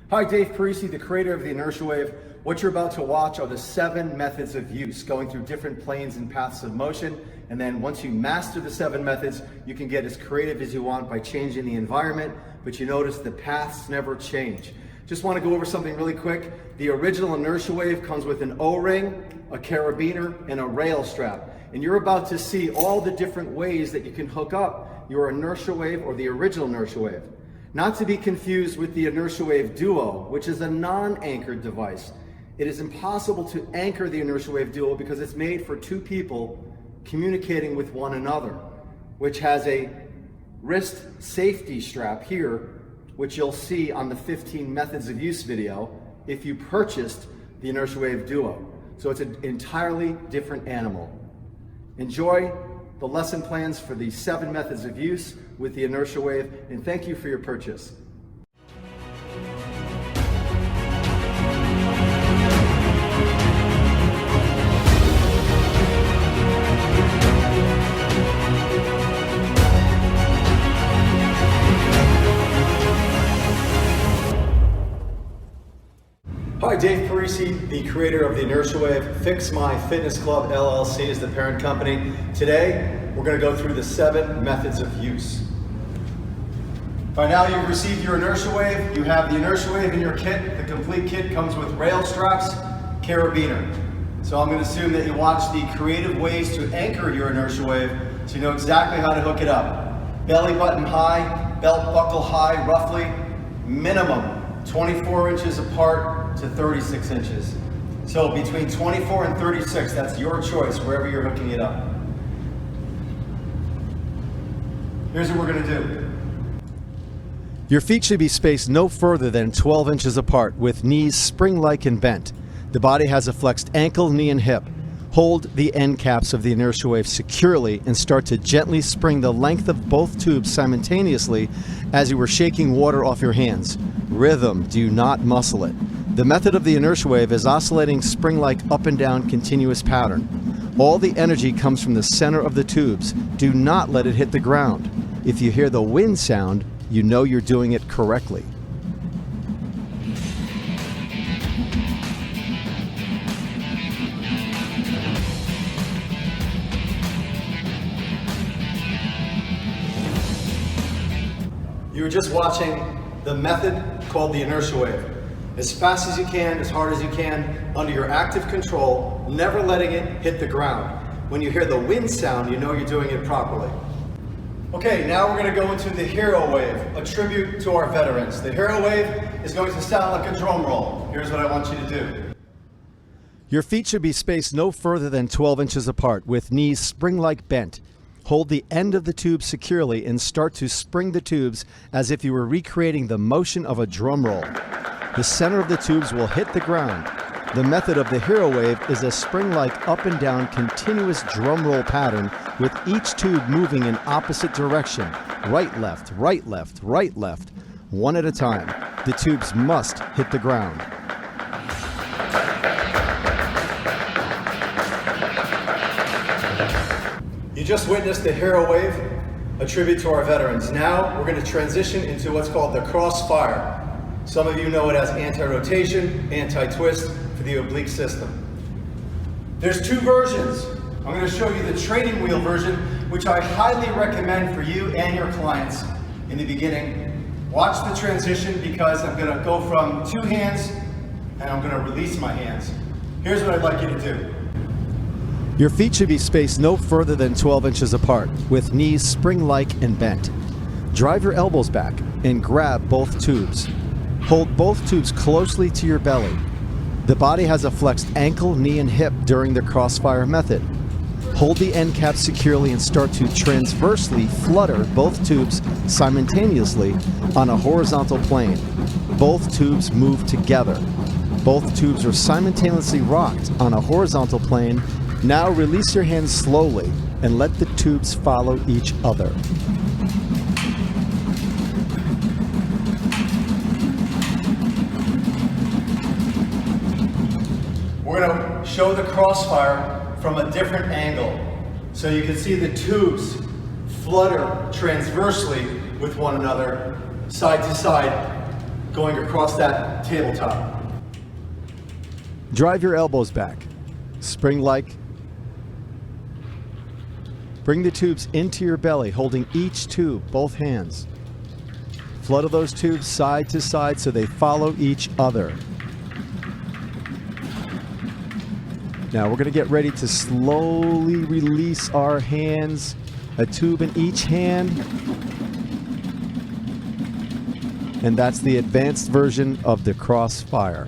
Hi, Dave Parisi, the creator of the Inertia Wave. What you're about to watch are the 7 methods of use, going through different planes and paths of motion. And then once you master the 7 methods, you can get as creative as you want by changing the environment, but you notice the paths never change. Just want to go over something really quick. The original Inertia Wave comes with an O-ring, a carabiner, and a rail strap. And you're about to see all the different ways that you can hook up your Inertia Wave or the original Inertia Wave. Not to be confused with the Inertia Wave Duo, which is a non-anchored device. It is impossible to anchor the Inertia Wave Duo because it's made for 2 people communicating with one another, which has a wrist safety strap here, which you'll see on the 15 methods of use video if you purchased the Inertia Wave Duo. So it's an entirely different animal. Enjoy the lesson plans for the 7 methods of use with the Inertia Wave, and thank you for your purchase. Hi, Dave Parisi, the creator of the Inertia Wave. Fix My Fitness Club LLC is the parent company. Today, we're going to go through the 7 methods of use. By now, you've received your Inertia Wave. You have the Inertia Wave in your kit. The complete kit comes with rail straps, carabiner. So I'm going to assume that you watched the creative ways to anchor your Inertia Wave so you know exactly how to hook it up. Belly button high, belt buckle high, roughly, minimum 24 inches apart to 36 inches. So between 24 and 36, that's your choice, wherever you're hooking it up. Here's what we're going to do. Your feet should be spaced no further than 12 inches apart, with knees spring-like and bent. The body has a flexed ankle, knee, and hip. Hold the end caps of the Inertia Wave securely and start to gently spring the length of both tubes simultaneously as you were shaking water off your hands. Rhythm, do not muscle it. The method of the Inertia Wave is oscillating spring-like up and down continuous pattern. All the energy comes from the center of the tubes. Do not let it hit the ground. If you hear the wind sound, you know you're doing it correctly. You were just watching the method called the Inertia Wave. As fast as you can, as hard as you can, under your active control, never letting it hit the ground. When you hear the wind sound, you know you're doing it properly. Okay, now we're going to go into the Hero Wave, a tribute to our veterans. The Hero Wave is going to sound like a drum roll. Here's what I want you to do. Your feet should be spaced no further than 12 inches apart, with knees spring-like bent. Hold the end of the tube securely and start to spring the tubes as if you were recreating the motion of a drum roll. The center of the tubes will hit the ground. The method of the Hero Wave is a spring-like up and down continuous drum roll pattern with each tube moving in opposite direction. Right, left, right, left, right, left. One at a time. The tubes must hit the ground. You just witnessed the Hero Wave, a tribute to our veterans. Now we're going to transition into what's called the Crossfire. Some of you know it as anti-rotation, anti-twist for the oblique system. There's 2 versions. I'm going to show you the training wheel version, which I highly recommend for you and your clients in the beginning. Watch the transition because I'm going to go from 2 hands and I'm going to release my hands. Here's what I'd like you to do. Your feet should be spaced no further than 12 inches apart, with knees spring-like and bent. Drive your elbows back and grab both tubes. Hold both tubes closely to your belly. The body has a flexed ankle, knee, and hip during the Crossfire method. Hold the end cap securely and start to transversely flutter both tubes simultaneously on a horizontal plane. Both tubes move together. Both tubes are simultaneously rocked on a horizontal plane. Now release your hands slowly and let the tubes follow each other. We're going to show the Crossfire from a different angle. So you can see the tubes flutter transversely with one another, side to side, going across that tabletop. Drive your elbows back. Spring-like. Bring the tubes into your belly, holding each tube, both hands. Flutter those tubes side to side so they follow each other. Now we're going to get ready to slowly release our hands, a tube in each hand. And that's the advanced version of the Crossfire.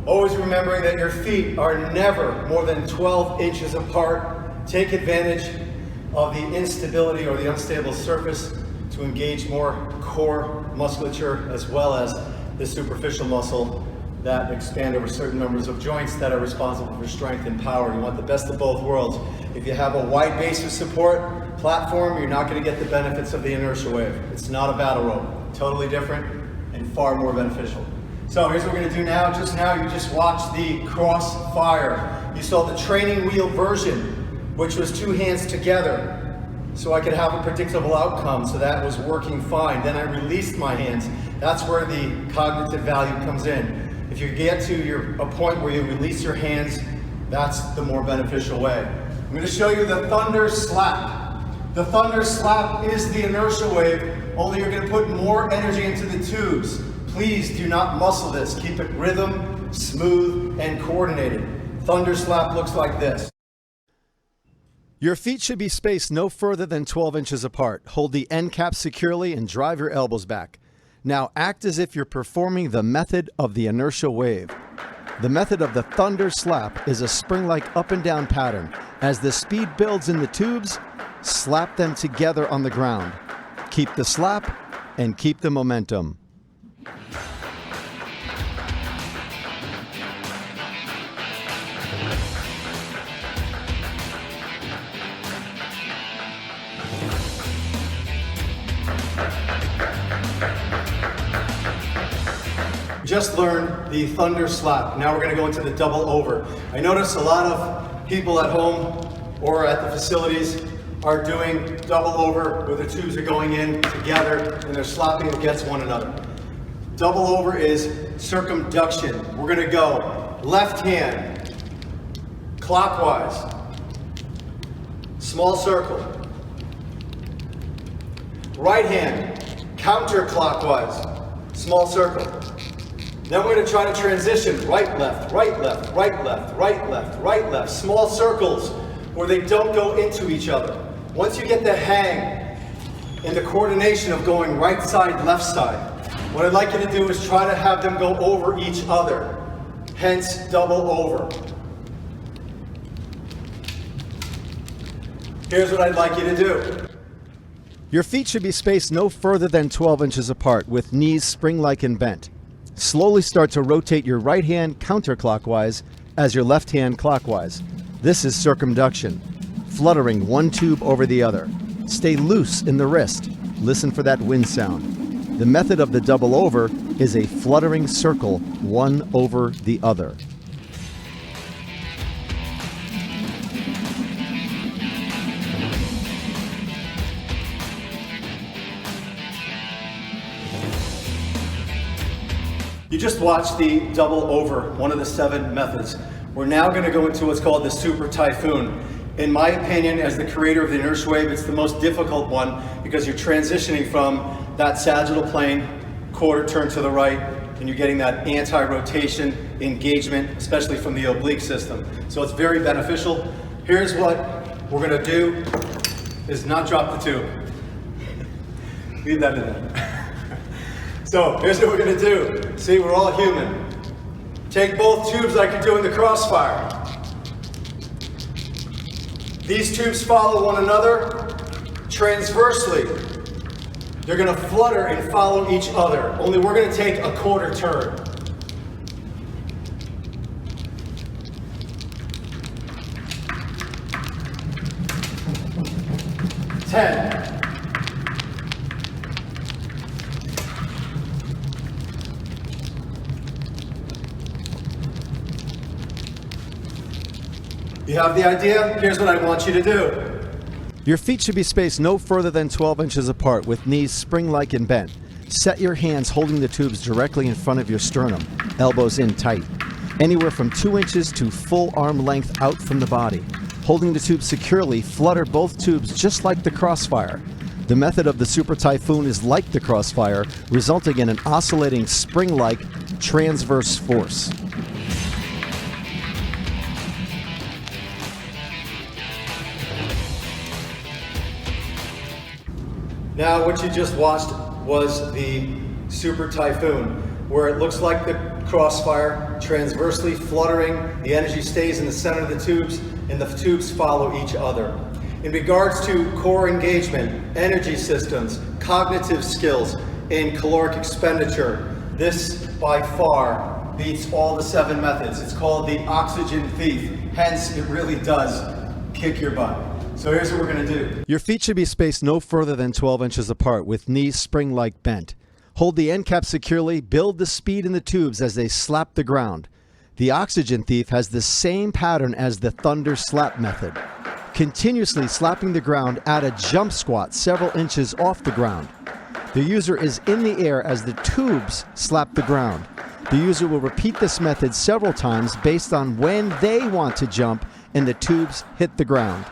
Always remembering that your feet are never more than 12 inches apart. Take advantage of the instability or the unstable surface to engage more core musculature as well as the superficial muscle that expand over certain numbers of joints that are responsible for strength and power. You want the best of both worlds. If you have a wide base of support platform, you're not going to get the benefits of the inertia wave. It's not a battle rope. Totally different and far more beneficial. So here's what we're going to do now. Just now you just watched the Crossfire. You saw the training wheel version, which was two hands together so I could have a predictable outcome. So that was working fine. Then I released my hands. That's where the cognitive value comes in. If you get to a point where you release your hands, that's the more beneficial way. I'm going to show you the thunder slap. The thunder slap is the inertia wave, only you're going to put more energy into the tubes. Please do not muscle this. Keep it rhythm, smooth, and coordinated. Thunder slap looks like this. Your feet should be spaced no further than 12 inches apart. Hold the end cap securely and drive your elbows back. Now act as if you're performing the method of the inertia wave. The method of the thunder slap is a spring-like up and down pattern. As the speed builds in the tubes, slap them together on the ground. Keep the slap and keep the momentum. Just learned the thunder slap. Now we're going to go into the double over. I notice a lot of people at home or at the facilities are doing double over where the tubes are going in together and they're slapping against one another. Double over is circumduction. We're going to go left hand, clockwise, small circle. Right hand, counterclockwise, small circle. Then we're going to try to transition right, left, right, left, right, left, right, left, right, left. Small circles where they don't go into each other. Once you get the hang and the coordination of going right side, left side, what I'd like you to do is try to have them go over each other. Hence, double over. Here's what I'd like you to do. Your feet should be spaced no further than 12 inches apart with knees spring-like and bent. Slowly start to rotate your right hand counterclockwise as your left hand clockwise. This is circumduction, fluttering one tube over the other. Stay loose in the wrist. Listen for that wind sound. The method of the double over is a fluttering circle, one over the other. You just watched the double over, one of the 7 methods. We're now going to go into what's called the super typhoon. In my opinion, as the creator of the inertia wave, it's the most difficult one because you're transitioning from that sagittal plane, quarter turn to the right, and you're getting that anti-rotation engagement, especially from the oblique system. So it's very beneficial. Here's what we're going to do, is not drop the tube. Leave that in there. So here's what we're going to do. See, we're all human. Take both tubes like you're doing the Crossfire. These tubes follow one another transversely. They're going to flutter and follow each other. Only we're going to take a quarter turn. 10. You have the idea? Here's what I want you to do. Your feet should be spaced no further than 12 inches apart with knees spring-like and bent. Set your hands holding the tubes directly in front of your sternum, elbows in tight. Anywhere from 2 inches to full arm length out from the body. Holding the tube securely, flutter both tubes just like the Crossfire. The method of the Super Typhoon is like the Crossfire, resulting in an oscillating spring-like transverse force. Now what you just watched was the Super Typhoon, where it looks like the Crossfire, transversely fluttering, the energy stays in the center of the tubes, and the tubes follow each other. In regards to core engagement, energy systems, cognitive skills, and caloric expenditure, this by far beats all the 7 methods. It's called the oxygen thief, hence it really does kick your butt. So here's what we're going to do. Your feet should be spaced no further than 12 inches apart with knees spring-like bent. Hold the end cap securely, build the speed in the tubes as they slap the ground. The oxygen thief has the same pattern as the thunder slap method. Continuously slapping the ground at a jump squat several inches off the ground. The user is in the air as the tubes slap the ground. The user will repeat this method several times based on when they want to jump and the tubes hit the ground.